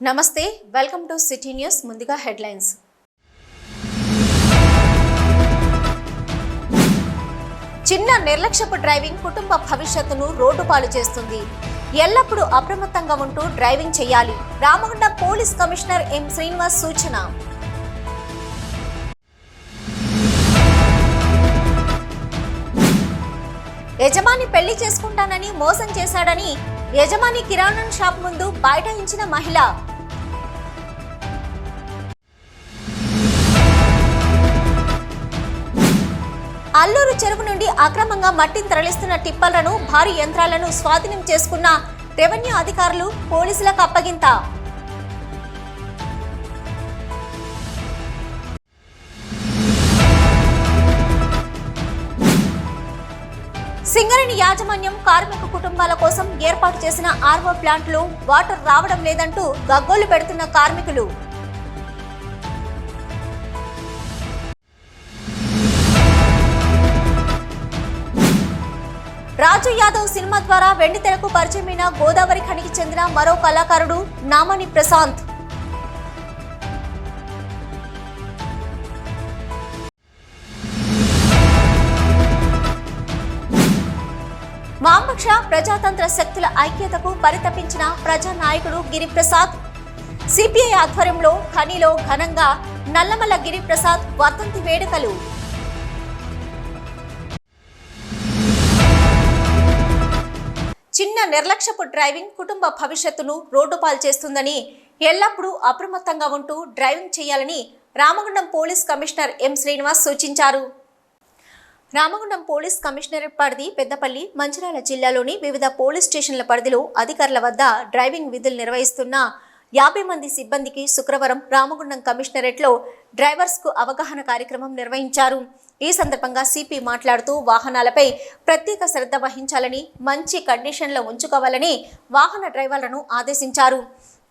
నమస్తే welcome to city news ముందుగా headlines చిన్న నిర్లక్ష్యపు డ్రైవింగ్ కుటుంబ భవిష్యత్తును రోడ్డుపాలు చేస్తుంది ఎల్లప్పుడూ అప్రమత్తంగా ఉంటూ డ్రైవింగ్ చేయాలి Ramagundam police commissioner M Srinivas సూచన యజమాని పెళ్లి చేసుకుంటానని మోసం చేశాడని యజమాని కిరాణా షాప్ ముందు బైఠాయించిన మహిళ అల్లూరు చెరువు నుండి అక్రమంగా మట్టిని తరలిస్తున్న టిప్పర్లను భారీ యంత్రాలను స్వాధీనం చేసుకున్న రెవెన్యూ అధికారులు పోలీసులకు అప్పగింత సింగరేణి యాజమాన్యం కార్మిక కుటుంబాల కోసం ఏర్పాటు చేసిన ఆర్వో ప్లాంట్లో వాటర్ రావడం లేదంటూ గగ్గోలు పెడుతున్న కార్మికులు రాజు యాదవ్ సినిమా ద్వారా వెండితెరకు పరిచయమైన గోదావరి ఖనికి చెందిన మరో కళాకారుడు నామని ప్రశాంత్ వామపక్ష ప్రజాతంత్ర శక్తుల ఐక్యతకు పరితపించిన ప్రజానాయకుడు గిరిప్రసాద్ సిపిఐ ఆధ్వర్యంలో ఖనిలో ఘనంగా నల్లమల్ల గిరిప్రసాద్ వర్ధంతి వేడుకలు చిన్న నిర్లక్ష్యపు డ్రైవింగ్ కుటుంబ భవిష్యత్తును రోడ్డుపాలు చేస్తుందని ఎల్లప్పుడూ అప్రమత్తంగా ఉంటూ డ్రైవింగ్ చేయాలని Ramagundam police commissioner M Srinivas సూచించారు. రామగుండం పోలీస్ కమిషనరేట్ పరిధి పెద్దపల్లి మంచిర్యాల జిల్లాలోని వివిధ పోలీస్ స్టేషన్ల పరిధిలో అధికారుల వద్ద డ్రైవింగ్ విధులు నిర్వహిస్తున్న 50 మంది సిబ్బందికి శుక్రవారం రామగుండం కమిషనరేట్లో డ్రైవర్స్కు అవగాహన కార్యక్రమం నిర్వహించారు. ఈ సందర్భంగా సిపి మాట్లాడుతూ వాహనాలపై ప్రత్యేక శ్రద్ధ వహించాలని, మంచి కండిషన్లో ఉంచుకోవాలని వాహన డ్రైవర్లను ఆదేశించారు.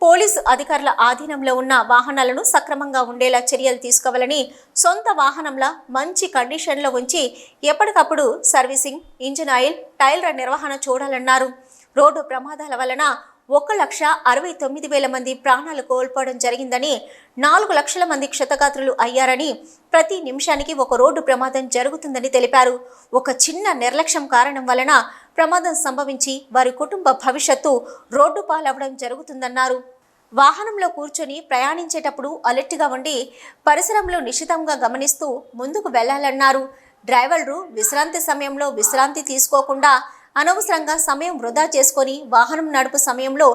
పోలీసు అధికారుల ఆధీనంలో ఉన్న వాహనాలను సక్రమంగా ఉండేలా చర్యలు తీసుకోవాలని, సొంత వాహనంలా మంచి కండిషన్లో ఉంచి ఎప్పటికప్పుడు సర్వీసింగ్, ఇంజిన్ ఆయిల్, టైర్ల నిర్వహణ చూడాలన్నారు. రోడ్డు ప్రమాదాల వలన 1,69,000 మంది ప్రాణాలు కోల్పోవడం జరిగిందని, 4 లక్షల మంది క్షతగాత్రులు అయ్యారని, ప్రతి నిమిషానికి ఒక రోడ్డు ప్రమాదం జరుగుతుందని తెలిపారు. ఒక చిన్న నిర్లక్ష్యం కారణం వలన ప్రమాదం సంభవించి వారి కుటుంబ భవిష్యత్తు రోడ్డు పాలవడం జరుగుతుందన్నారు. వాహనంలో కూర్చొని ప్రయాణించేటప్పుడు అలర్ట్గా ఉండి పరిసరంలో నిశితంగా గమనిస్తూ ముందుకు వెళ్లాలన్నారు. డ్రైవర్లు విశ్రాంతి సమయంలో విశ్రాంతి తీసుకోకుండా అనవసరంగా సమయం వృధా చేసుకొని వాహనం నడుపు సమయంలో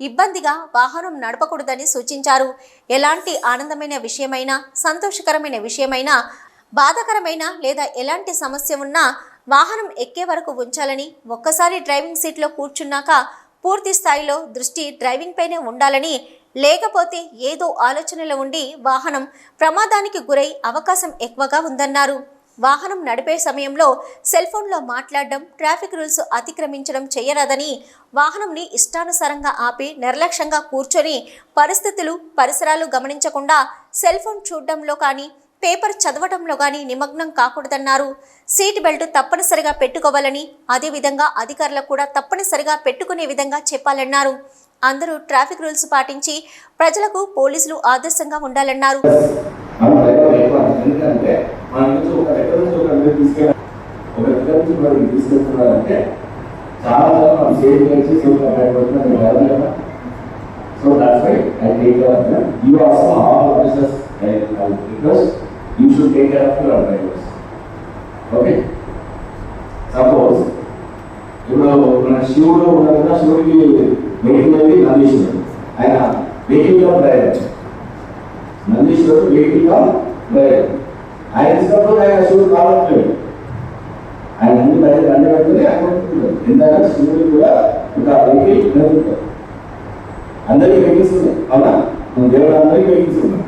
ఇబ్బందిగా వాహనం నడపకూడదని సూచించారు. ఎలాంటి ఆనందమైన విషయమైనా, సంతోషకరమైన విషయమైనా, బాధాకరమైన లేదా ఎలాంటి సమస్య ఉన్నా వాహనం ఎక్కే వరకు ఉంచాలని, ఒక్కసారి డ్రైవింగ్ సీట్లో కూర్చున్నాక పూర్తి స్థాయిలో దృష్టి డ్రైవింగ్ పైనే ఉండాలని, లేకపోతే ఏదో ఆలోచనలో ఉండి వాహనం ప్రమాదానికి గురై అవకాశం ఎక్కువగా ఉందన్నారు. వాహనం నడిపే సమయంలో సెల్ ఫోన్లో మాట్లాడడం, ట్రాఫిక్ రూల్స్ అతిక్రమించడం చేయరాదని, వాహనంని ఇష్టానుసారంగా ఆపి నిర్లక్ష్యంగా కూర్చొని పరిసరాలు గమనించకుండా సెల్ ఫోన్ చూడడంలో కానీ, పేపర్ చదవడంలో కానీ నిమగ్నం కాకూడదన్నారు. సీట్ బెల్ట్ తప్పనిసరిగా పెట్టుకోవాలని, అదేవిధంగా అధికారులకు కూడా తప్పనిసరిగా పెట్టుకునే విధంగా చెప్పాలన్నారు. అందరూ ట్రాఫిక్ రూల్స్ పాటించి ప్రజలకు పోలీసులు ఆదర్శంగా ఉండాలన్నారు. You should take care of your drivers. Okay? Suppose, మన శివుడు ఉన్నారు కదా, శివుడికి వెహికల్ అనేది నందీశ్వరుడు. ఆయన వెహికల్ గా డ్రైవర్. నందీశ్వరుడు వెహికల్ గా డ్రైవర్. ఆయన ఇచ్చినప్పుడు ఆయన శివుడు కావట్లేదు. ఆయన అన్ని పెడుతుంది అనుకుంటున్నారు. ఎందుకంటే శివుడికి కూడా ఒక వెహికల్ నడుపుతారు. అందరికీ వెహికల్స్ ఉన్నాయి. అవునా? దేవుడు అందరికీ వెహికల్స్ ఉన్నాయి.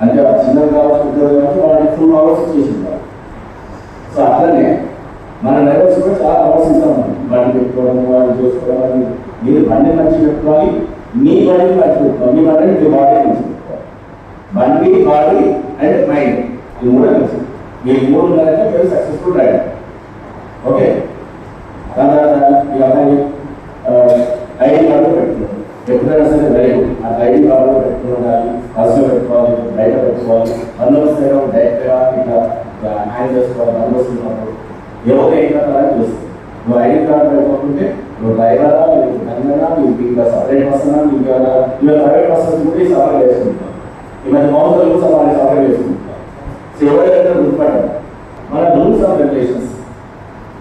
అంటే చిన్నది కావచ్చు, పెద్దది కావచ్చు, వాళ్ళని ఫుల్ అవర్స్ చేసింటారు. సో అట్లనే మన డ్రైవర్స్ కూడా చాలా అవర్స్ ఇస్తాం. బండి పెట్టుకోవడం, వాళ్ళు చూసుకోవడం. మీరు బండి మంచి పెట్టుకోవాలి, మీ బండిని మంచి పెట్టుకోవాలి. మీ బండిని మీ బాడీ మంచి పెట్టుకోవాలి. బండి, బాడీ అండ్ మైండ్, ఈ మూడే మంచి. మీరు 3 ఉన్నారంటే మీరు సక్సెస్ఫుల్ డ్రైవర్. ఓకే? దాని తర్వాత ఈ అమ్మాయి ఐడి కార్డు పెట్టుకోండి. ఎప్పుడైనా సరే వెరీ గుడ్. ఆ స్కాన్ చేసుకోవాలి, బంద్ వస్తున్నప్పుడు ఎవరు ఏం కట్టాలని చూస్తుంది. నువ్వు ఐడి కార్డు పెట్టుకుంటే నువ్వు డ్రైవరా, నీకు గన్నరా, నీకు ఇంకా సపరేట్ పర్సనా, నీకు ప్రైవేట్ పర్సన్స్ కూడా సపరేట్ చేసుకుంటాం. ఈ మధ్య మౌంటర్లు సపరేట్ చేసుకుంటాం. సో ఎవరైతే గుర్తుపట్టారు మన రూల్స్ ఆఫ్ రెగ్యులేషన్స్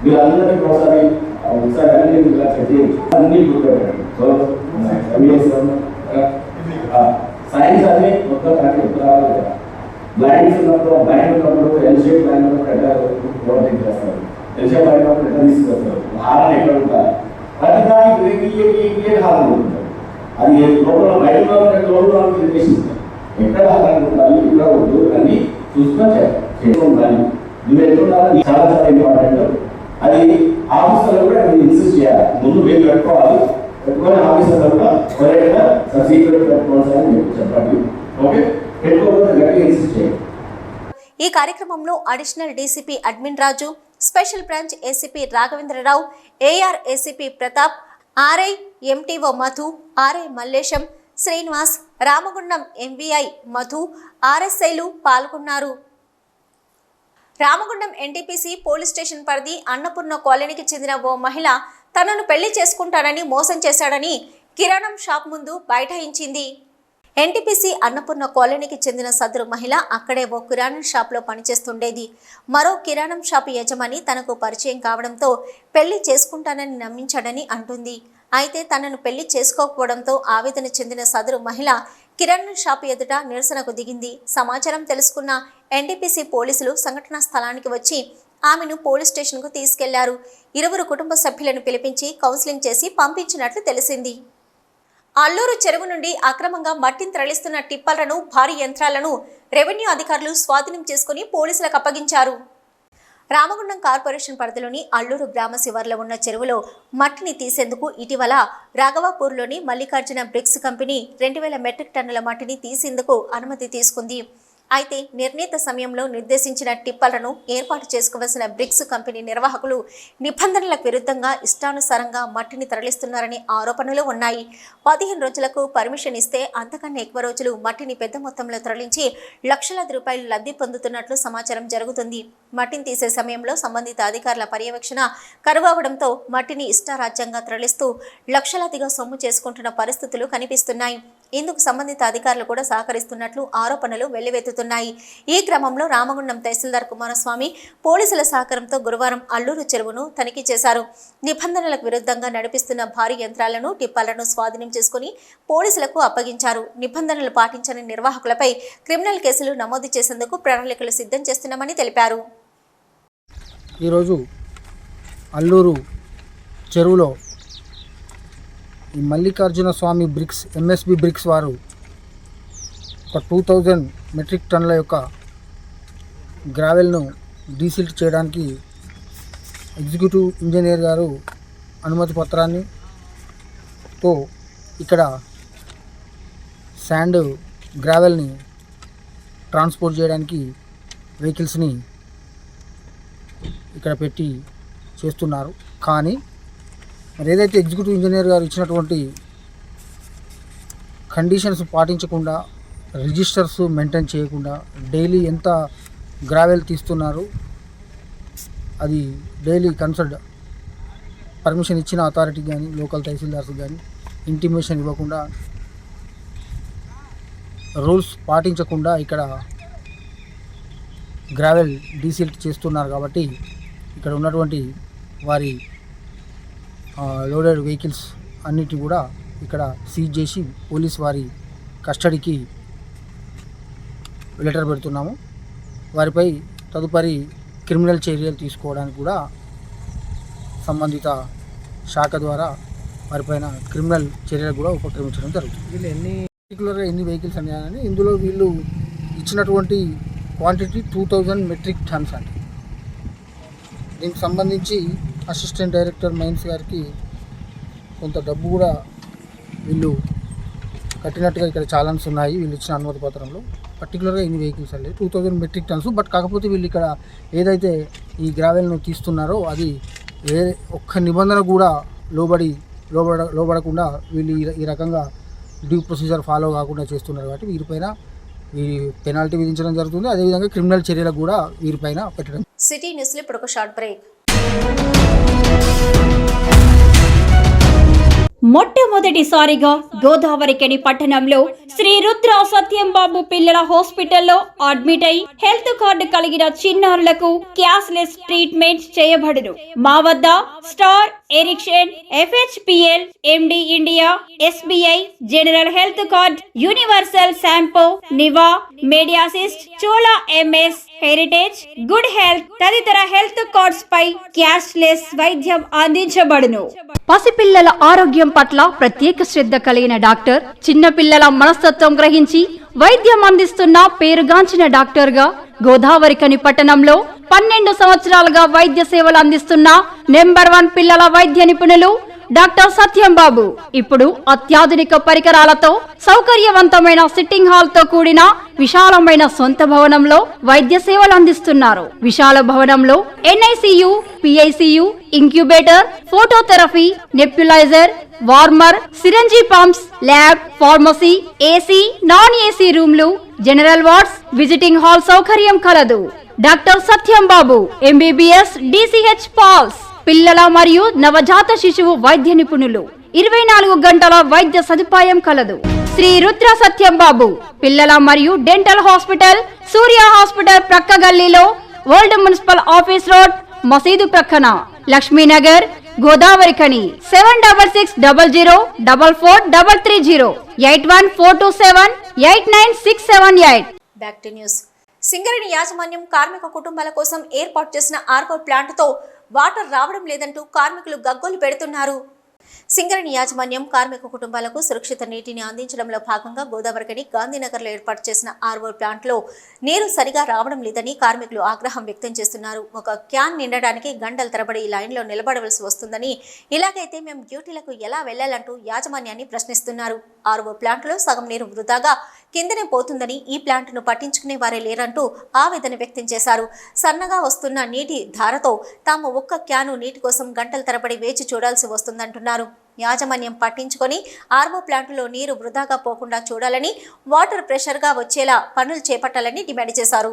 మీరు అందరికీ ఒకసారి అన్ని ఇలా చెక్ చేయండి, అన్ని గుర్తుపెట్టండి. సో సైన్స్ అన్ని మొత్తం కరెక్ట్ ఉత్తరాలు కదా. బ్లైండ్స్ ఉన్నప్పుడు ఎల్షేప్ బ్లైండ్ ఉన్నప్పుడు ఎట్లా చేస్తారు, ఎల్షేప్ బ్లైండ్ ఉన్నప్పుడు ఎట్లా తీసుకొస్తారు, హారం ఎక్కడ ఉంటారు, ప్రతి దానికి హారం ఉంటారు. అది లోపల బయట లోపల ఎక్కడ హారం ఉండాలి, ఎక్కడ వద్దు అన్ని చూసుకొని చేయాలి. నువ్వు ఎట్లుండాలి చాలా చాలా ఇంపార్టెంట్. అది ఆఫీసర్లు కూడా మీరు ఇన్సిస్ట్ చేయాలి, ముందు మీరు పెట్టుకోవాలి, పెట్టుకొని ఆఫీసర్లు కూడా ఎవరైనా సీక్రెట్ పెట్టుకోవాల్సి అని చెప్పండి. ఓకే, పెట్టుకోకపోతే గట్టిగా ఇన్సిస్ట్ చేయాలి. ఈ కార్యక్రమంలో additional DCP admin Raju, special branch ACP Raghavendrarao, AR ACP Pratap, RI MTO Madhu, RI Mallesham, Srinivas, Ramagundam MVI Madhu, ఆర్ఎస్ఐలు పాల్గొన్నారు. రామగుండం ఎన్టీపీసీ పోలీస్ స్టేషన్ పరిధి అన్నపూర్ణ కాలనీకి చెందిన ఓ మహిళ తనను పెళ్లి చేసుకుంటానని మోసం చేశాడని కిరాణం షాప్ ముందు బైఠాయించింది. ఎన్టీపీసీ అన్నపూర్ణ కాలనీకి చెందిన సదరు మహిళ అక్కడే ఓ కిరాణం షాప్లో పనిచేస్తుండేది. మరో కిరాణం షాపు యజమాని తనకు పరిచయం కావడంతో పెళ్లి చేసుకుంటానని నమ్మించాడని అంటుంది. అయితే తనను పెళ్లి చేసుకోకపోవడంతో ఆవేదన చెందిన సదరు మహిళ కిరాణం షాపు ఎదుట నిరసనకు దిగింది. సమాచారం తెలుసుకున్న ఎన్టీపీసీ పోలీసులు సంఘటనా స్థలానికి వచ్చి ఆమెను పోలీస్ స్టేషన్కు తీసుకెళ్లారు. ఇరువురు కుటుంబ సభ్యులను పిలిపించి కౌన్సిలింగ్ చేసి పంపించినట్లు తెలిసింది. అల్లూరు చెరువు నుండి అక్రమంగా మట్టిని తరలిస్తున్న టిప్పర్లను, భారీ యంత్రాలను రెవెన్యూ అధికారులు స్వాధీనం చేసుకుని పోలీసులకు అప్పగించారు. రామగుండం కార్పొరేషన్ పరిధిలోని అల్లూరు గ్రామ శివార్లో ఉన్న చెరువులో మట్టిని తీసేందుకు ఇటీవల రాఘవాపూర్లోని మల్లికార్జున బ్రిక్స్ కంపెనీ 2000 మెట్రిక్ టన్నుల మట్టిని తీసేందుకు అనుమతి తీసుకుంది. అయితే నిర్ణీత సమయంలో నిర్దేశించిన టిప్పర్లను ఏర్పాటు చేసుకోవాల్సిన బ్రిక్స్ కంపెనీ నిర్వాహకులు నిబంధనలకు విరుద్ధంగా ఇష్టానుసారంగా మట్టిని తరలిస్తున్నారని ఆరోపణలు ఉన్నాయి. 15 రోజులకు పర్మిషన్ ఇస్తే అంతకన్నా ఎక్కువ రోజులు మట్టిని పెద్ద మొత్తంలో తరలించి లక్షలాది రూపాయలు లబ్ధి పొందుతున్నట్లు సమాచారం జరుగుతుంది. మట్టిని తీసే సమయంలో సంబంధిత అధికారుల పర్యవేక్షణ కరువవడంతో మట్టిని ఇష్టారాజ్యంగా తరలిస్తూ లక్షలాదిగా సొమ్ము చేసుకుంటున్న పరిస్థితులు కనిపిస్తున్నాయి. ఇందుకు సంబంధిత అధికారులు కూడా సహకరిస్తున్నట్లు ఆరోపణలు వెల్లువెత్తుతున్నాయి. ఈ క్రమంలో రామగుండం తహసీల్దార్ కుమారస్వామి పోలీసుల సహకారంతో గురువారం అల్లూరు చెరువును తనిఖీ చేశారు. నిబంధనలకు విరుద్ధంగా నడిపిస్తున్న భారీ యంత్రాలను, టిప్పర్లను స్వాధీనం చేసుకుని పోలీసులకు అప్పగించారు. నిబంధనలు పాటించని నిర్వాహకులపై క్రిమినల్ కేసులు నమోదు చేసేందుకు ప్రణాళికలు సిద్ధం చేస్తున్నామని తెలిపారు. ఈరోజు అల్లూరు చెరువులో ఈ మల్లికార్జున స్వామి బ్రిక్స్ ఎంఎస్బి బ్రిక్స్ వారు ఒక 2000 మెట్రిక్ టన్నుల యొక్క గ్రావెల్ను డీసిల్ట్ చేయడానికి ఎగ్జిక్యూటివ్ ఇంజనీర్ గారు అనుమతి పత్రాన్ని తో ఇక్కడ శాండ్ గ్రావెల్ని ట్రాన్స్పోర్ట్ చేయడానికి వెహికల్స్ని ఇక్కడ పెట్టి చేస్తున్నారు. కానీ మరి ఏదైతే ఎగ్జిక్యూటివ్ ఇంజనీర్ గారు ఇచ్చినటువంటి కండిషన్స్ పాటించకుండా, రిజిస్టర్స్ మెయింటైన్ చేయకుండా డైలీ ఎంత గ్రావెల్ తీస్తున్నారు, అది డైలీ కన్సల్ట్ పర్మిషన్ ఇచ్చిన అథారిటీకి కానీ, లోకల్ తహసీల్దార్స్ కానీ ఇంటిమేషన్ ఇవ్వకుండా, రూల్స్ పాటించకుండా ఇక్కడ గ్రావెల్ డీసిల్ట్ చేస్తున్నారు. కాబట్టి ఇక్కడ ఉన్నటువంటి వారి లోడెడ్ వెహికల్స్ అన్నిటి కూడా ఇక్కడ సీజ్ చేసి పోలీస్ వారి కస్టడీకి లెటర్ పెడుతున్నాము. వారిపై తదుపరి క్రిమినల్ చర్యలు తీసుకోవడానికి కూడా సంబంధిత శాఖ ద్వారా వారిపైన క్రిమినల్ చర్యలు కూడా ఉపక్రమించడం జరుగుతుంది. వీళ్ళు పర్టికులర్గా ఎన్ని వెహికల్స్ అన్నాయని, ఇందులో వీళ్ళు ఇచ్చినటువంటి క్వాంటిటీ 2000 మెట్రిక్ టన్స్ అండి. దీనికి సంబంధించి అసిస్టెంట్ డైరెక్టర్ మైన్స్ గారికి కొంత డబ్బు కూడా వీళ్ళు కట్టినట్టుగా ఇక్కడ ఛాలెంజ్ ఉన్నాయి. వీళ్ళు ఇచ్చిన అనుమతి పత్రంలో పర్టికులర్గా ఇన్ని వెహికల్స్ అండి 2000 మెట్రిక్ టన్స్. బట్ కాకపోతే వీళ్ళు ఇక్కడ ఏదైతే ఈ గ్రావెల్ను తీస్తున్నారో అది ఒక్క నిబంధన కూడా లోబడకుండా వీళ్ళు ఈ రకంగా డ్యూ ప్రొసీజర్ ఫాలో కాకుండా చేస్తున్నారు. కాబట్టి వీరిపైన వీరి పెనాల్టీ విధించడం జరుగుతుంది. అదేవిధంగా క్రిమినల్ చర్యలకు కూడా వీరిపైన పెట్టడం. సిటీ న్యూస్లో ఇప్పుడు ఒక షార్ట్ బ్రేక్. మొట్టమొదటిసారిగా గోదావరికని పట్టణంలో శ్రీ రుద్ర సత్యంబాబు పిల్లల హాస్పిటల్లో అడ్మిట్ అయి హెల్త్ కార్డు కలిగిన చిన్నారులకు క్యాష్లెస్ ట్రీట్మెంట్ చేయబడును. మా వద్ద star, Ericson, FHPL, MD India, SBI, general health card, universal Sompo, Niva, Medi Assist, Chola MS, Heritage, good health తదితర హెల్త్ కార్డ్స్ పై క్యాష్లెస్ వైద్యం అందించబడును. పసిపిల్లల ఆరోగ్యం పట్ల ప్రత్యేక శ్రద్ధ కలిగిన డాక్టర్, చిన్న పిల్లల మనస్తత్వం గ్రహించి వైద్యం అందిస్తున్న పేరుగాంచిన డాక్టర్ గా గోదావరికని పట్టణంలో 12 సంవత్సరాలుగా వైద్య సేవలు అందిస్తున్న నంబర్ 1 పిల్లల వైద్య నిపుణులు డాక్టర్ సత్యంబాబు ఇప్పుడు అత్యాధునిక పరికరాలతో సౌకర్యవంతమైన సిట్టింగ్ హాల్ తో కూడిన విశాలమైన సొంత భవనంలో వైద్య సేవలు అందిస్తున్నారు. విశాల భవనంలో NICU, PICU, incubator, phototherapy, nebulizer, warmer, syringe pumps, lab, pharmacy, AC, non AC రూమ్లు, జనరల్ వార్డ్స్, విజిటింగ్ హాల్ సౌకర్యం కలదు. Doctor Satyambabu MBBS, DCH PALS, పిల్లల మరియు నవజాత శిశువు వైద్య నిపుణులు, 24 గంటల వైద్య సదుపాయం కలదు. శ్రీ రుద్ర సత్యంబాబు పిల్లల మరియు డెంటల్ హాస్పిటల్, సూర్య హాస్పిటల్ ప్రక్క గల్లీలో, ఓల్డ్ మున్సిపల్ ఆఫీస్ రోడ్, మసీదు ప్రక్కన, Lakshmi Nagar, Godavarikhani. 7600004430, 8142789678. Back to news. Singareni యాజమాన్యం కార్మిక కుటుంబాల కోసం ఏర్పాటు చేసిన ఆర్వో ప్లాంట్తో వాటర్ రావడం లేదంటూ కార్మికులు గగ్గోలు పెడుతున్నారు. సింగరేణి యాజమాన్యం కార్మిక కుటుంబాలకు సురక్షిత నీటిని అందించడంలో భాగంగా గోదావరికని గాంధీనగర్లో ఏర్పాటు చేసిన ఆర్వో ప్లాంట్లో నీరు సరిగా రావడం లేదని కార్మికులు ఆగ్రహం వ్యక్తం చేస్తున్నారు. ఒక క్యాన్ నిండడానికి గంటల తరబడి లైన్లో నిలబడవలసి వస్తుందని, ఇలాగైతే మేము డ్యూటీలకు ఎలా వెళ్లాలంటూ యాజమాన్యాన్ని ప్రశ్నిస్తున్నారు. ఆర్వో ప్లాంట్లో సగం నీరు వృధాగా కిందనే పోతుందని, ఈ ప్లాంట్ను పట్టించుకునే వారే లేరంటూ ఆవేదన వ్యక్తం చేశారు. సన్నగా వస్తున్న నీటి ధారతో తాము ఒక్క క్యాను నీటి కోసం గంటల తరబడి వేచి చూడాల్సి వస్తుందంటున్నారు. యాజమాన్యం పట్టించుకొని ఆర్వో ప్లాంటులో నీరు వృధాగా పోకుండా చూడాలని, వాటర్ ప్రెషర్గా వచ్చేలా పనులు చేపట్టాలని డిమాండ్ చేశారు.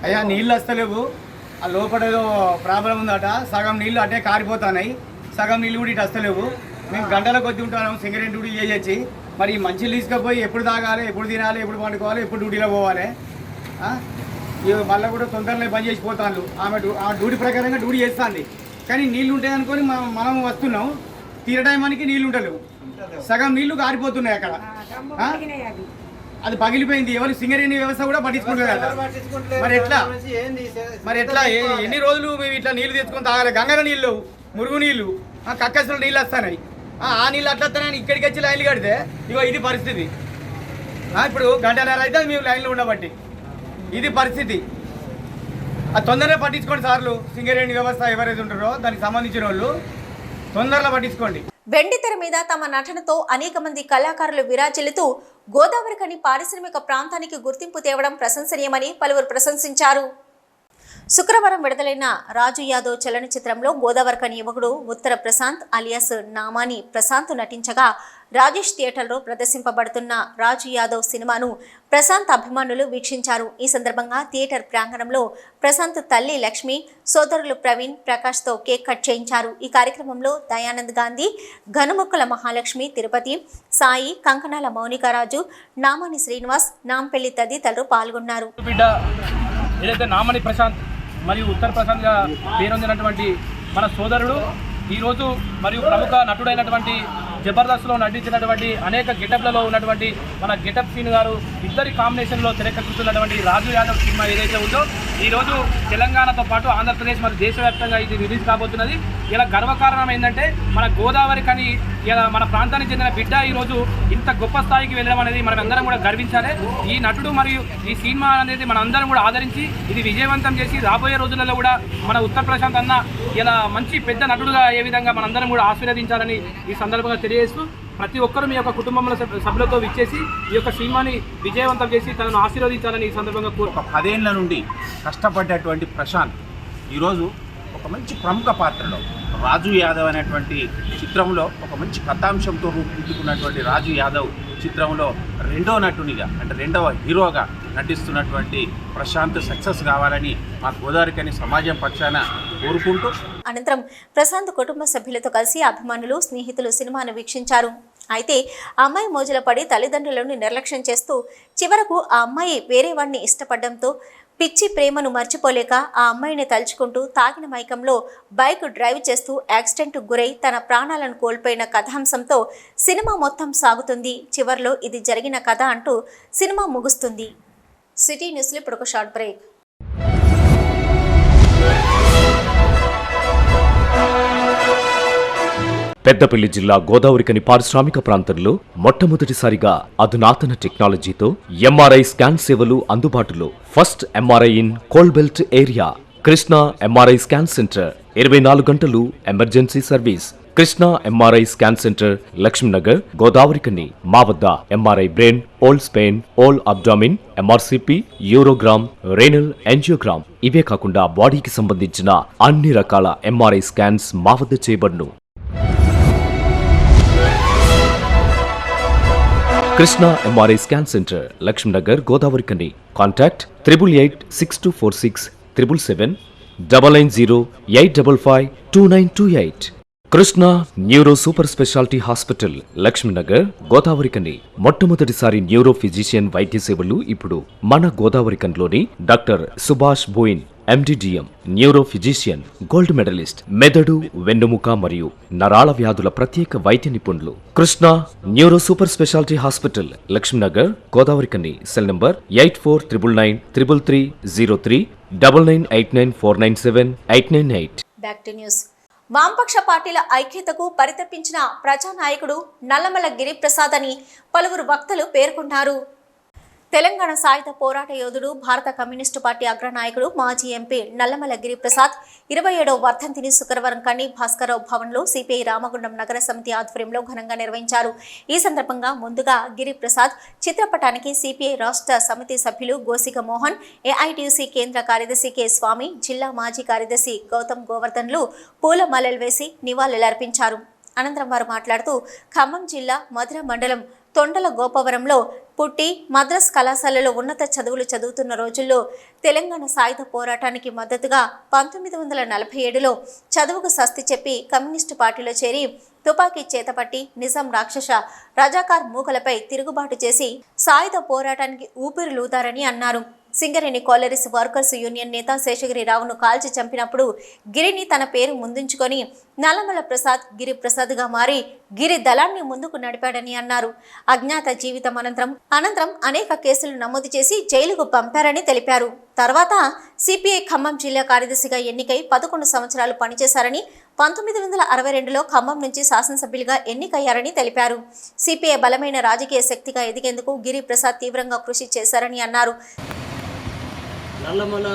అయ్యా నీళ్ళు వస్తలేవు, ఆ లోపల ఏదో ప్రాబ్లం ఉందట, సగం నీళ్ళు అటే కారిపోతున్నాయి, సగం నీళ్ళు కూడా ఇటు వస్తలేవు. మేము గంటల కొద్ది ఉంటాము సింగరేణి డ్యూటీ చేసి, మరి మంచి తీసుకుపోయి ఎప్పుడు తాగాలి, ఎప్పుడు తినాలి, ఎప్పుడు పండుకోవాలి, ఎప్పుడు డ్యూటీలో పోవాలి. మళ్ళీ కూడా తొందరలో పని చేసిపోతాను. ఆమె ఆ డ్యూటీ ప్రకారంగా డ్యూటీ చేస్తుంది, కానీ నీళ్ళు ఉంటాయి అనుకొని మనం వస్తున్నాం, తీరటానికి నీళ్ళు ఉండలేవు, సగం నీళ్లు కారిపోతున్నాయి అక్కడ. అది పగిలిపోయింది. ఎవరు సింగరేణి వ్యవస్థ కూడా పట్టించుకుంటారు. మరి ఎట్లా ఎన్ని రోజులు మేము ఇట్లా నీళ్లు తెచ్చుకొని తాగాలి? గంగల నీళ్ళు, మురుగు నీళ్ళు, కక్కసులు నీళ్ళు వస్తున్నాయి. ఆ నీళ్ళు అట్లా వస్తాయని ఇక్కడికి వచ్చి లైన్లు కడితే ఇగో ఇది పరిస్థితి. ఇప్పుడు గంటన్నర అయితే మేము లైన్లో ఉండబట్టి ఇది పరిస్థితి. అది తొందరగా పట్టించుకోండి సార్లు. సింగరేణి వ్యవస్థ ఎవరైతే ఉంటారో దానికి సంబంధించిన వాళ్ళు తొందరగా పట్టించుకోండి. వెండితెర మీద తమ నటనతో అనేక మంది కళాకారులు విరాజిల్లుతూ గోదావరికని పారిశ్రామిక ప్రాంతానికి గుర్తింపు తేవడం ప్రశంసనీయమని పలువురు ప్రశంసించారు. శుక్రవారం విడుదలైన రాజు యాదవ్ చలనచిత్రంలో గోదావరికని యువకుడు ఉత్తర ప్రశాంత్ అలియాస్ నామాని ప్రశాంత్ నటించగా, రాజేష్ థియేటర్లో ప్రదర్శింపబడుతున్న రాజు యాదవ్ సినిమాను ప్రశాంత్ అభిమానులు వీక్షించారు. ఈ సందర్భంగా థియేటర్ ప్రాంగణంలో ప్రశాంత్ తల్లి లక్ష్మి, సోదరులు ప్రవీణ్, ప్రకాష్తో కేక్ కట్ చేయించారు. ఈ కార్యక్రమంలో దయానంద్ గాంధీ, ఘనముక్కల మహాలక్ష్మి, తిరుపతి సాయి, కంకణాల మౌనికారాజు, నామాని శ్రీనివాస్, నాంపెల్లి తదితరులు పాల్గొన్నారు. ఏదైతే నామని ప్రశాంత్ మరియు ఉత్తర ప్రశాంత్గా పేరొందినటువంటి మన సోదరుడు ఈరోజు మరియు ప్రముఖ నటుడైనటువంటి జబర్దస్త్లో నటించినటువంటి అనేక గెటప్లలో ఉన్నటువంటి మన గెటప్ సీన్ గారు ఇద్దరి కాంబినేషన్లో తెరకెక్కుతున్నటువంటి రాజు యాదవ్ సినిమా ఏదైతే ఉందో ఈరోజు తెలంగాణతో పాటు ఆంధ్రప్రదేశ్ మరియు దేశవ్యాప్తంగా ఇది రిలీజ్ కాబోతున్నది. ఇలా గర్వకారణం ఏంటంటే మన గోదావరికని ఇలా మన ప్రాంతానికి చెందిన బిడ్డ ఈరోజు ఇంత గొప్ప స్థాయికి వెళ్ళడం అనేది మనం అందరం కూడా గర్వించాలి. ఈ నటుడు మరియు ఈ సినిమా అనేది మన అందరం కూడా ఆదరించి ఇది విజయవంతం చేసి రాబోయే రోజులలో కూడా మన ఉత్తర ప్రశాంత్ అన్న ఇలా మంచి పెద్ద నటుడుగా ఏ విధంగా మనందరం కూడా ఆశీర్వదించాలని ఈ సందర్భంగా తెలియజేస్తూ ప్రతి ఒక్కరూ మీ యొక్క కుటుంబంలో సభ్యులతో విచ్చేసి ఈ యొక్క సినిమాని విజయవంతం చేసి తనను ఆశీర్వదించాలని ఈ సందర్భంగా కోరుతాం. 10 ఏళ్ల నుండి కష్టపడ్డటువంటి ప్రశాంత్ ఈరోజు ఒక ఒక మంచి ప్రముఖ పాత్రలో రాజు యాదవ్ అనేటువంటి చిత్రంలో ఒక మంచి కథాంశంతో రూపుదిద్దుకున్నటువంటి రాజు యాదవ్ చిత్రంలో రెండవ నటునిగా అంటే రెండవ హీరోగా నటిస్తున్నటువంటి ప్రశాంత్ సక్సెస్ కావాలని మా గోదావరికని సమాజం పక్షాన కోరుకుంటూ అనంతరం ప్రశాంత్ కుటుంబ సభ్యులతో కలిసి అభిమానులు స్నేహితులు సినిమాను వీక్షించారు. అయితే ఆ అమ్మాయి మోజుల పడి తల్లిదండ్రులను నిర్లక్ష్యం చేస్తూ చివరకు ఆ అమ్మాయి వేరే వాడిని ఇష్టపడడంతో పిచ్చి ప్రేమను మర్చిపోలేక ఆ అమ్మాయిని తలుచుకుంటూ తాగిన మైకంలో బైక్ డ్రైవ్ చేస్తూ యాక్సిడెంట్కు గురై తన ప్రాణాలను కోల్పోయిన కథాంశంతో సినిమా మొత్తం సాగుతుంది. చివర్లో ఇది జరిగిన కథ అంటూ సినిమా ముగుస్తుంది. సిటీ న్యూస్లో ఇప్పుడు ఒక షార్ట్ బ్రేక్. పెద్దపల్లి జిల్లా గోదావరికని పారిశ్రామిక ప్రాంతంలో మొట్టమొదటిసారిగా అధునాతన టెక్నాలజీతో ఎంఆర్ఐ స్కాన్ సేవలు అందుబాటులో. First MRI in coal belt area. Krishna MRI scan centre 24 గంటలు emergency service. Krishna MRI scan centre, Lakshminagar, Godavarikhani. మా వద్ద MRI brain, whole spine, whole abdomen, MRCP, urogram, renal angiogram ఇవే కాకుండా బాడీకి సంబంధించిన అన్ని రకాల ఎంఆర్ఐ స్కాన్స్ మా వద్ద చేయబడును. Krishna MRI scan centre, Lakshminagar, Godavarikhani. Contact 888646 777 99085552928. Krishna neuro super speciality hospital, Lakshminagar, Godavarikhani. మొట్టమొదటిసారి న్యూరో ఫిజిషియన్ వైద్య సేవలు ఇప్పుడు మన గోదావరికన్లోని doctor Subhash Boyin MD DM, neuro physician, gold medallist, మెదడు, వెన్నుముక మరియు నరాల వ్యాధుల ప్రత్యేక వైద్య నిపుణులు. Krishna neuro super speciality hospital, Lakshminagar, Godavarikhani. Cell number 84993303 9989497898. Back to news. వామపక్ష పార్టీల ఐక్యతకు పరితపించిన ప్రజానాయకుడు నల్లమల గిరిప్రసాద్ అని పలువురు వక్తలు పేర్కొన్నారు. తెలంగాణ సాయుధ పోరాట యోధుడు, భారత కమ్యూనిస్టు పార్టీ అగ్రనాయకుడు, మాజీ ఎంపీ నల్లమల గిరిప్రసాద్ 27వ వర్ధంతిని శుక్రవారం కని భాస్కరరావు భవన్లో సిపిఐ రామగుండం నగర సమితి ఆధ్వర్యంలో ఘనంగా నిర్వహించారు. ఈ సందర్భంగా ముందుగా గిరిప్రసాద్ చిత్రపటానికి సిపిఐ రాష్ట్ర సమితి సభ్యులు గోసిక మోహన్, ఏఐటియుసి కేంద్ర కార్యదర్శి కె స్వామి, జిల్లా మాజీ కార్యదర్శి గౌతమ్ గోవర్ధన్లు పూలమాలలు వేసి నివాళులర్పించారు. అనంతరం వారు మాట్లాడుతూ ఖమ్మం జిల్లా మధుర మండలం తొండల గోపవరంలో పుట్టి మద్రాస్ కళాశాలలో ఉన్నత చదువులు చదువుతున్న రోజుల్లో తెలంగాణ సాయుధ పోరాటానికి మద్దతుగా 1947లో చదువుకు స్వస్తి చెప్పి కమ్యూనిస్టు పార్టీలో చేరి తుపాకీ చేతపట్టి నిజాం రాక్షస రజాకార్ మూకలపై తిరుగుబాటు చేసి సాయుధ పోరాటానికి ఊపిరులూదారని అన్నారు. సింగరేణి కాలరీస్ వర్కర్స్ యూనియన్ నేత శేషగిరిరావును కాల్చి చంపినప్పుడు గిరిని తన పేరు ముందుంచుకొని నల్లమల ప్రసాద్ గిరి ప్రసాద్గా మారి గిరి దళాన్ని ముందుకు నడిపాడని అన్నారు. అజ్ఞాత జీవితం అనంతరం అనేక కేసులు నమోదు చేసి జైలుకు పంపారని తెలిపారు. తర్వాత సిపిఐ ఖమ్మం జిల్లా కార్యదర్శిగా ఎన్నికై 11 సంవత్సరాలు పనిచేశారని, 1962లో ఖమ్మం నుంచి శాసనసభ్యులుగా ఎన్నికయ్యారని తెలిపారు. సిపిఐ బలమైన రాజకీయ శక్తిగా ఎదిగేందుకు గిరి ప్రసాద్ తీవ్రంగా కృషి చేశారని అన్నారు. నల్లమల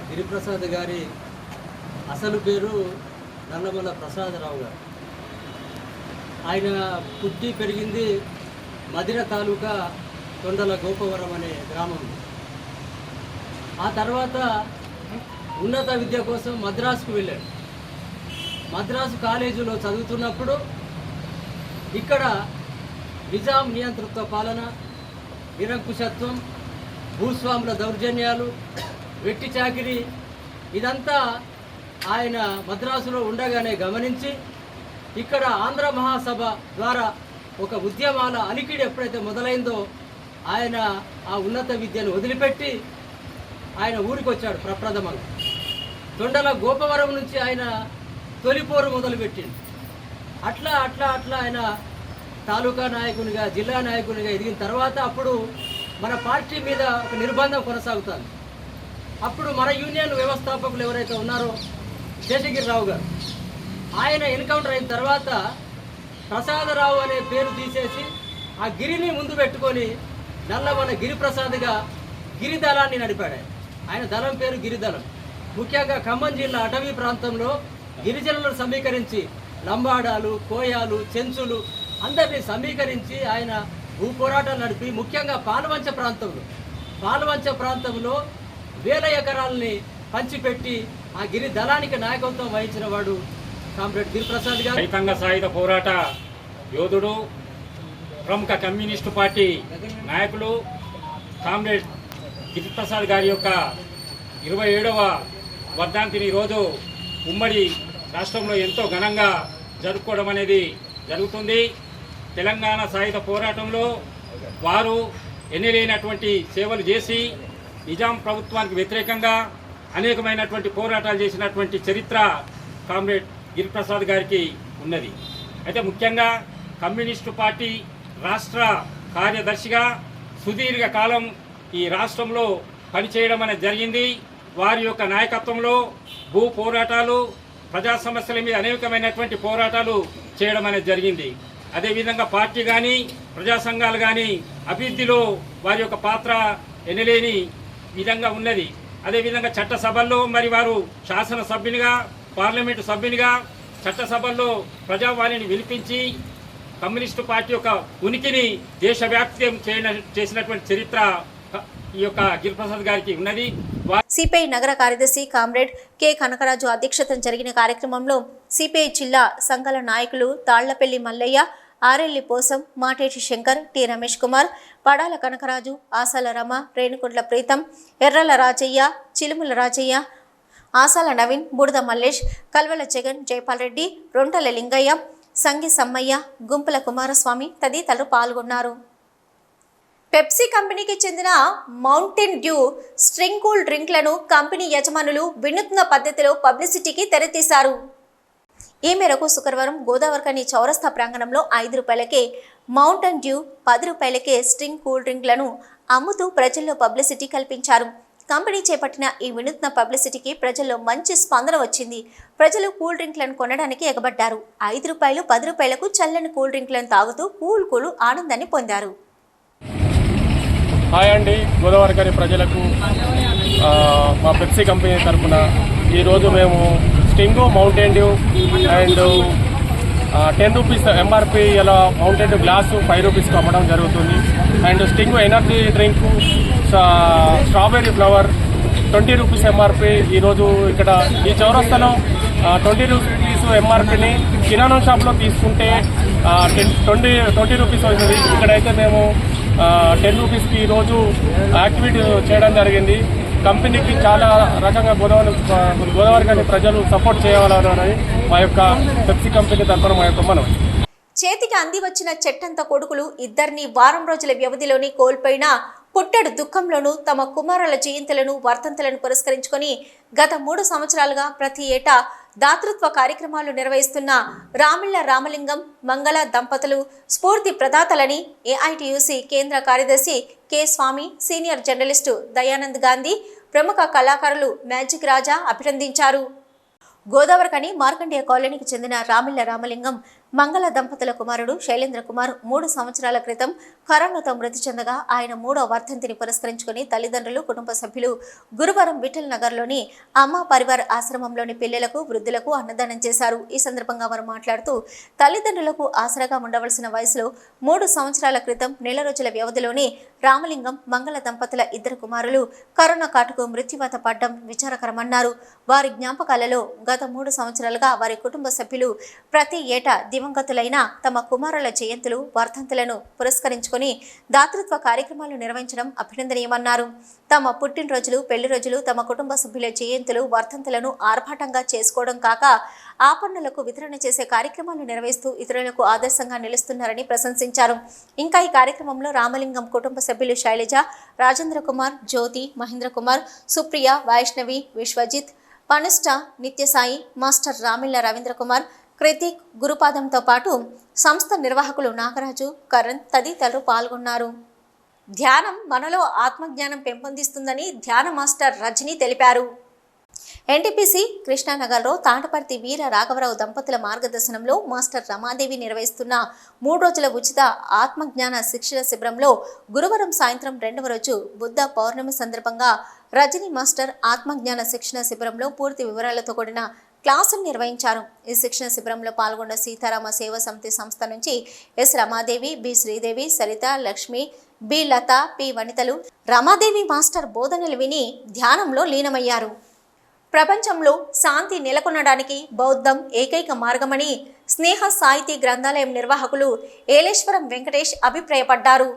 గిరిప్రసాద్ గారి అసలు పేరు నల్లమల ప్రసాదరావు గారు. ఆయన పుట్టి పెరిగింది మధిర తాలూకా తొండల గోపవరం అనే గ్రామం. ఆ తర్వాత ఉన్నత విద్య కోసం మద్రాసుకు వెళ్ళాడు. మద్రాసు కాలేజీలో చదువుతున్నప్పుడు ఇక్కడ నిజాం నియంతృత్వ పాలన, నిరంకుశత్వం, భూస్వాముల దౌర్జన్యాలు, వెట్టి చాకిరి ఇదంతా ఆయన మద్రాసులో ఉండగానే గమనించి ఇక్కడ ఆంధ్ర మహాసభ ద్వారా ఒక ఉద్యమాల అలికిడి ఎప్పుడైతే మొదలైందో ఆయన ఆ ఉన్నత విద్యను వదిలిపెట్టి ఆయన ఊరికి వచ్చాడు. ప్రప్రథమంగా తొండల గోపవరం నుంచి ఆయన తొలిపోరు మొదలుపెట్టింది. అట్లా అట్లా అట్లా ఆయన తాలూకా నాయకునిగా, జిల్లా నాయకునిగా ఎదిగిన తర్వాత అప్పుడు మన పార్టీ మీద ఒక నిర్బంధం కొనసాగుతుంది. అప్పుడు మన యూనియన్ వ్యవస్థాపకులు ఎవరైతే ఉన్నారో శేషగిరిరావు గారు, ఆయన ఎన్కౌంటర్ అయిన తర్వాత ప్రసాదరావు అనే పేరు తీసేసి ఆ గిరిని ముందు పెట్టుకొని నల్లమల గిరిప్రసాద్గా గిరిదళాన్ని నడిపాడు. ఆయన దళం పేరు గిరిదళం. ముఖ్యంగా ఖమ్మం జిల్లా అటవీ ప్రాంతంలో గిరిజనులను సమీకరించి లంబాడాలు, కోయాలు, చెంచులు అందరినీ సమీకరించి ఆయన భూ పోరాటాలు నడిపి ముఖ్యంగా పాల్వంచ ప్రాంతంలో వేల ఎకరాలని పంచిపెట్టి ఆ గిరి దళానికి నాయకత్వం వహించిన వాడు కామ్రేడ్ గిరిప్రసాద్ గారు. రైతాంగ సాయుధ పోరాట యోధుడు, ప్రముఖ కమ్యూనిస్టు పార్టీ నాయకులు కామ్రేడ్ గిరిప్రసాద్ గారి యొక్క 27వ వర్ధంతిని ఈరోజు ఉమ్మడి రాష్ట్రంలో ఎంతో ఘనంగా జరుపుకోవడం అనేది జరుగుతుంది. తెలంగాణ సాయుధ పోరాటంలో వారు ఎన్నలేనటువంటి సేవలు చేసి నిజాం ప్రభుత్వానికి వ్యతిరేకంగా అనేకమైనటువంటి పోరాటాలు చేసినటువంటి చరిత్ర కామ్రేడ్ గిరిప్రసాద్ గారికి ఉన్నది. అయితే ముఖ్యంగా కమ్యూనిస్టు పార్టీ రాష్ట్ర కార్యదర్శిగా సుదీర్ఘ కాలం ఈ రాష్ట్రంలో పనిచేయడం అనేది జరిగింది. వారి యొక్క నాయకత్వంలో భూ పోరాటాలు, ప్రజా సమస్యల మీద అనేకమైనటువంటి పోరాటాలు చేయడం అనేది జరిగింది. అదేవిధంగా పార్టీ కానీ ప్రజా సంఘాలు కానీ అభివృద్ధిలో వారి యొక్క పాత్ర ఎనలేని విధంగా ఉన్నది. అదేవిధంగా చట్టసభల్లో మరి వారు శాసనసభ్యునిగా, పార్లమెంటు సభ్యునిగా చట్టసభల్లో ప్రజావాణిని వినిపించి కమ్యూనిస్టు పార్టీ యొక్క ఉనికిని దేశవ్యాప్తం చేసినటువంటి చరిత్ర ఈ యొక్క గిరిప్రసాద్ గారికి ఉన్నది. సిపిఐ నగర కార్యదర్శి కామ్రేడ్ కె కనకరాజు అధ్యక్షతన జరిగిన కార్యక్రమంలో సిపిఐ జిల్లా సంఘాల నాయకులు తాళ్లపల్లి మల్లయ్య, ఆరెల్లి పోసం, మాటేటి శంకర్, టి రమేష్ కుమార్, పడాల కనకరాజు, ఆసాల రమ, రేణుకుంట్ల ప్రీతం, ఎర్రల రాజయ్య, చిలుముల రాజయ్య, ఆసాల నవీన్, బూడిద మల్లేష్, కల్వల జగన్, జైపాల్ రెడ్డి, రొంటల లింగయ్య, సంగి సమ్మయ్య, గుంపుల కుమారస్వామి తదితరులు పాల్గొన్నారు. పెప్సీ కంపెనీకి చెందిన మౌంటైన్ డ్యూ స్ట్రింగ్ కూల్ డ్రింక్లను కంపెనీ యజమానులు వినూత్న పద్ధతిలో పబ్లిసిటీకి తెరతీశారు. ఈ మేరకు శుక్రవారం గోదావరికని చౌరస్తా ప్రాంగణంలో 5 రూపాయలకే మౌంటైన్ డ్యూ, 10 రూపాయలకే స్ట్రింగ్ కూల్ డ్రింక్లను అమ్ముతూ ప్రజల్లో పబ్లిసిటీ కల్పించారు. కంపెనీ చేపట్టిన ఈ వినూత్న పబ్లిసిటీకి ప్రజల్లో మంచి స్పందన వచ్చింది. ప్రజలు కూల్ డ్రింక్లను కొనడానికి ఎగబడ్డారు. 5 రూపాయలు, 10 రూపాయలకు చల్లని కూల్ డ్రింక్లను తాగుతూ కూల్ ఆనందాన్ని పొందారు. హాయ్ అండి, గోదావరికని ప్రజలకు మా పెప్సీ కంపెనీ తరఫున ఈరోజు మేము Sting, Mountain Dew and 10 rupees MRP ఇలా మౌంటైన్ డ్యూ గ్లాసు 5 రూపీస్కి అమ్మడం జరుగుతుంది. And Sting energy drink strawberry flavour 20 rupees MRP. ఈరోజు ఇక్కడ ఈ చౌరస్తాలో 20 రూపీస్ ఎంఆర్పిని కిరాణా షాప్లో తీసుకుంటే 20 రూపీస్ అవుతుంది. ఇక్కడైతే మేము 10 రూపీస్కి ఈరోజు యాక్టివిటీ చేయడం జరిగింది. కంపెనీకి చాలా రకంగా గోదావరికని ప్రజలు సపోర్ట్ చేయాలని మా యొక్క పెప్సీ కంపెనీ తరఫున మా యొక్క మనం. చేతికి అంది వచ్చిన చెట్టంత కొడుకులు ఇద్దరిని వారం రోజుల వ్యవధిలోని కోల్పోయిన పుట్టెడు దుఃఖంలోనూ తమ కుమారుల జయంతులను, వర్ధంతులను పురస్కరించుకొని గత 3 సంవత్సరాలుగా ప్రతి ఏటా దాతృత్వ కార్యక్రమాలు నిర్వహిస్తున్న రామిళ్ల రామలింగం, మంగళ దంపతులు స్ఫూర్తి ప్రదాతలని ఏఐటియుసి కేంద్ర కార్యదర్శి కె స్వామి, సీనియర్ జర్నలిస్టు దయానంద్ గాంధీ, ప్రముఖ కళాకారులు మ్యాజిక్ రాజా అభినందించారు. గోదావరికని మార్కండేయ కాలనీకి చెందిన రామిళ్ల రామలింగం, మంగళ దంపతుల కుమారుడు శైలేంద్ర కుమార్ 3 సంవత్సరాల క్రితం కరోనాతో మృతి చెందగా ఆయన 3వ వర్ధంతిని పురస్కరించుకుని తల్లిదండ్రులు, కుటుంబ సభ్యులు గురువారం విఠల్ నగర్లోని అమ్మ పరివార్ ఆశ్రమంలోని పిల్లలకు, వృద్ధులకు అన్నదానం చేశారు. ఈ సందర్భంగా వారు మాట్లాడుతూ తల్లిదండ్రులకు ఆసరాగా ఉండవలసిన వయసులో 3 సంవత్సరాల క్రితం నెల రోజుల వ్యవధిలోనే రామలింగం, మంగళ దంపతుల 2 కుమారులు కరోనా కాటుకు మృత్యువాత పడ్డం విచారకరమన్నారు. వారి జ్ఞాపకాలలో గత 3 సంవత్సరాలుగా వారి కుటుంబ సభ్యులు ప్రతి ఏటా దివంగతులైన తమ కుమారుల జయంతులు, వర్ధంతులను పురస్కరించుకొని దాతృత్వ కార్యక్రమాలు నిర్వహించడం అభినందనీయమన్నారు. తమ పుట్టినరోజులు, పెళ్లి రోజులు, తమ కుటుంబ సభ్యుల జయంతులు, వర్ధంతులను ఆర్భాటంగా చేసుకోవడం కాక ఆపన్నులకు వితరణ చేసే కార్యక్రమాలు నిర్వహిస్తూ ఇతరులకు ఆదర్శంగా నిలుస్తున్నారని ప్రశంసించారు. ఇంకా ఈ కార్యక్రమంలో రామలింగం కుటుంబ సభ్యులు శైలజ, రాజేంద్ర కుమార్, జ్యోతి, మహేంద్ర కుమార్, సుప్రియ, వైష్ణవి, విశ్వజిత్, పనుష్ట, నిత్యసాయి, మాస్టర్ రామిళ్ల రవీంద్ర కుమార్, కృతిక్, గురుపాదంతో పాటు సంస్థ నిర్వాహకులు నాగరాజు, కరణ్ తదితరులు పాల్గొన్నారు. ధ్యానం మనలో ఆత్మజ్ఞానం పెంపొందిస్తుందని ధ్యాన మాస్టర్ రజని తెలిపారు. ఎన్టీపీసీ కృష్ణానగర్లో తాటపర్తి వీర రాఘవరావు దంపతుల మార్గదర్శనంలో మాస్టర్ రమాదేవి నిర్వహిస్తున్న 3 రోజుల ఉచిత ఆత్మజ్ఞాన శిక్షణ శిబిరంలో గురువారం సాయంత్రం 2వ రోజు బుద్ధ పౌర్ణమి సందర్భంగా రజని మాస్టర్ ఆత్మజ్ఞాన శిక్షణ శిబిరంలో పూర్తి వివరాలతో కూడిన క్లాసులు నిర్వహించారు. ఈ శిక్షణ శిబిరంలో పాల్గొన్న సీతారామ సేవా సమితి సంస్థ నుంచి S Ramadevi, B Sridevi, Saritha, Lakshmi, B Latha, P వనితలు రమాదేవి మాస్టర్ బోధనలు విని ధ్యానంలో లీనమయ్యారు. ప్రపంచంలో శాంతి నెలకొనడానికి బౌద్ధం ఏకైక మార్గమని స్నేహ సాహితీ గ్రంథాలయం నిర్వాహకులు ఏలేశ్వరం వెంకటేష్ అభిప్రాయపడ్డారు.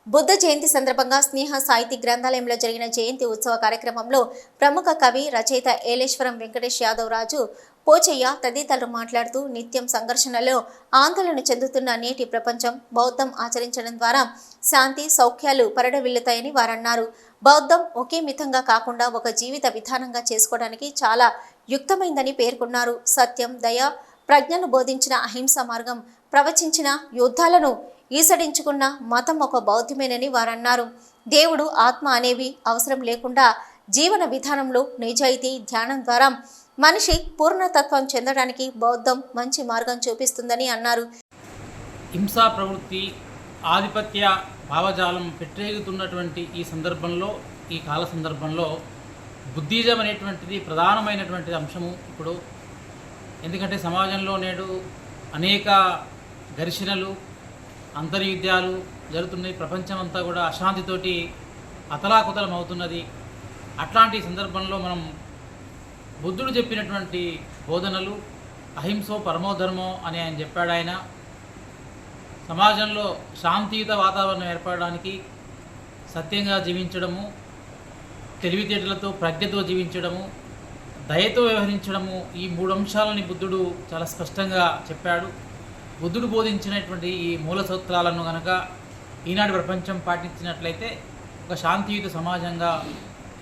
బుద్ధ జయంతి సందర్భంగా స్నేహ సాహితీ గ్రంథాలయంలో జరిగిన జయంతి ఉత్సవ కార్యక్రమంలో ప్రముఖ కవి రచయిత ఏలేశ్వరం వెంకటేష్ యాదవ్ రాజు, పోచయ్య తదితరులు మాట్లాడుతూ నిత్యం సంఘర్షణలో ఆందోళన చెందుతున్న నేటి ప్రపంచం బౌద్ధం ఆచరించడం ద్వారా శాంతి సౌఖ్యాలు పరిడవిల్లుతాయని వారన్నారు. బౌద్ధం ఒకే మితంగా కాకుండా ఒక జీవిత విధానంగా చేసుకోవడానికి చాలా యుక్తమైందని పేర్కొన్నారు. సత్యం, దయ, ప్రజ్ఞను బోధించిన అహింస మార్గం ప్రవచించిన యుద్ధాలను ఈసడించుకున్న మతం ఒక బౌద్ధమేనని వారన్నారు. దేవుడు, ఆత్మ అనేవి అవసరం లేకుండా జీవన విధానంలో నిజాయితీ, ధ్యానం ద్వారా మనిషి పూర్ణతత్వం చెందడానికి బౌద్ధం మంచి మార్గం చూపిస్తుందని అన్నారు. హింసా ప్రవృత్తి, ఆధిపత్య భావజాలం పెట్టేగుతున్నటువంటి ఈ సందర్భంలో, ఈ కాల సందర్భంలో బుద్ధిజం అనేటువంటిది ప్రధానమైనటువంటి అంశము ఇప్పుడు. ఎందుకంటే సమాజంలో నేడు అనేక ఘర్షణలు, అంతర్యుద్ధాలు జరుగుతున్నాయి. ప్రపంచం అంతా కూడా అశాంతితోటి అతలాకుతలం అవుతున్నది. అట్లాంటి సందర్భంలో మనం బుద్ధుడు చెప్పినటువంటి బోధనలు అహింసో పరమోధర్మో అని ఆయన చెప్పాడు. ఆయన సమాజంలో శాంతియుత వాతావరణం ఏర్పడడానికి సత్యంగా జీవించడము, తెలివితేటలతో ప్రజ్ఞతో జీవించడము, దయతో వ్యవహరించడము, ఈ 3 అంశాలని బుద్ధుడు చాలా స్పష్టంగా చెప్పాడు. బుద్ధుడు బోధించినటువంటి ఈ మూల సూత్రాలను కనుక ఈనాటి ప్రపంచం పాటించినట్లయితే ఒక శాంతియుత సమాజంగా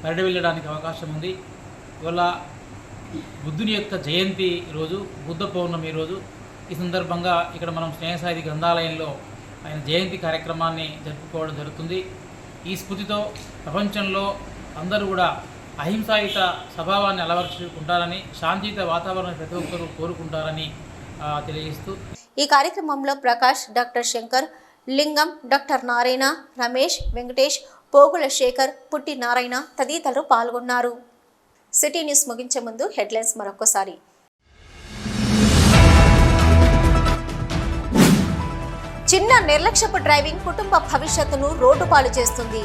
పరిడవిల్లడానికి అవకాశం ఉంది. ఇవాళ బుద్ధుని యొక్క జయంతి రోజు, బుద్ధ పౌర్ణమి రోజు. ఈ సందర్భంగా ఇక్కడ మనం స్నేహసాహితీ గ్రంథాలయంలో ఆయన జయంతి కార్యక్రమాన్ని జరుపుకోవడం జరుగుతుంది. ఈ స్ఫూర్తితో ప్రపంచంలో అందరూ కూడా అహింసాయుత స్వభావాన్ని అలవర్చుకుంటారని, శాంతియుత వాతావరణం ప్రతి ఒక్కరూ కోరుకుంటారని తెలియజేస్తూ ఈ కార్యక్రమంలో ప్రకాష్, డాక్టర్ శంకర్, లింగం, డాక్టర్ నారాయణ, రమేష్, వెంకటేష్, పోగుల శేఖర్, పుట్టి నారాయణ తదితరులు పాల్గొన్నారు. సిటీ న్యూస్ ముగించే ముందు హెడ్లైన్స్ మరొకసారి. చిన్న నిర్లక్ష్యపు డ్రైవింగ్ కుటుంబ భవిష్యత్తును రోడ్డుపాలు చేస్తుంది.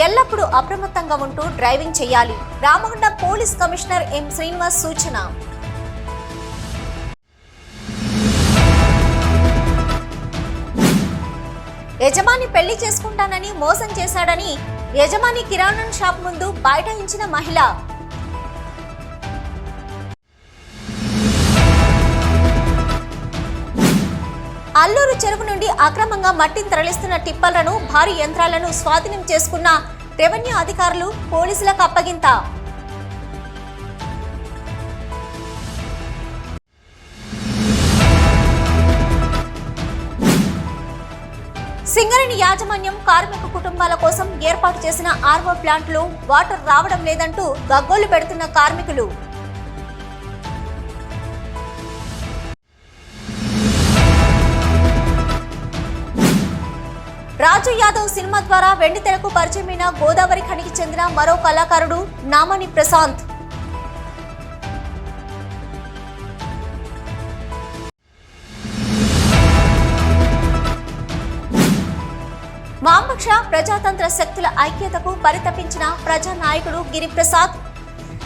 ఎల్లప్పుడూ అప్రమత్తంగా ఉంటూ డ్రైవింగ్ చేయాలి. Ramagundam police commissioner M Srinivas సూచన. యజమాని పెళ్లి చేసుకుంటానని మోసం చేశాడని యజమాని కిరాణా షాప్ ముందు బైఠాయించిన మహిళ. అల్లూరు చెరువు నుండి అక్రమంగా మట్టిని తరలిస్తున్న టిప్పర్లను, భారీ యంత్రాలను స్వాధీనం చేసుకున్న రెవెన్యూ అధికారులు, పోలీసులకు అప్పగింత. సింగరేణి యాజమాన్యం కార్మిక కుటుంబాల కోసం ఏర్పాటు చేసిన ఆర్వో ప్లాంట్లో వాటర్ రావడం లేదంటూ గగ్గోలు పెడుతున్న కార్మికులు. రాజు యాదవ్ సినిమా ద్వారా వెండితెరకు పరిచయమైన గోదావరి ఖనికి చెందిన మరో కళాకారుడు నామని ప్రశాంత్. వామపక్ష ప్రజాతంత్ర శక్తుల ఐక్యతకు పరితపించిన ప్రజానాయకుడు గిరిప్రసాద్.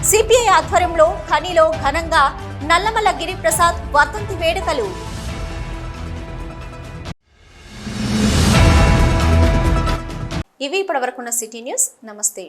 సిపిఐ ఆధ్వర్యంలో ఖనిలో ఘనంగా నల్లమల్ల గిరిప్రసాద్ వర్ధంతి వేడుకలు. ఇవి ఇప్పటివరకున్న సిటీ న్యూస్. నమస్తే.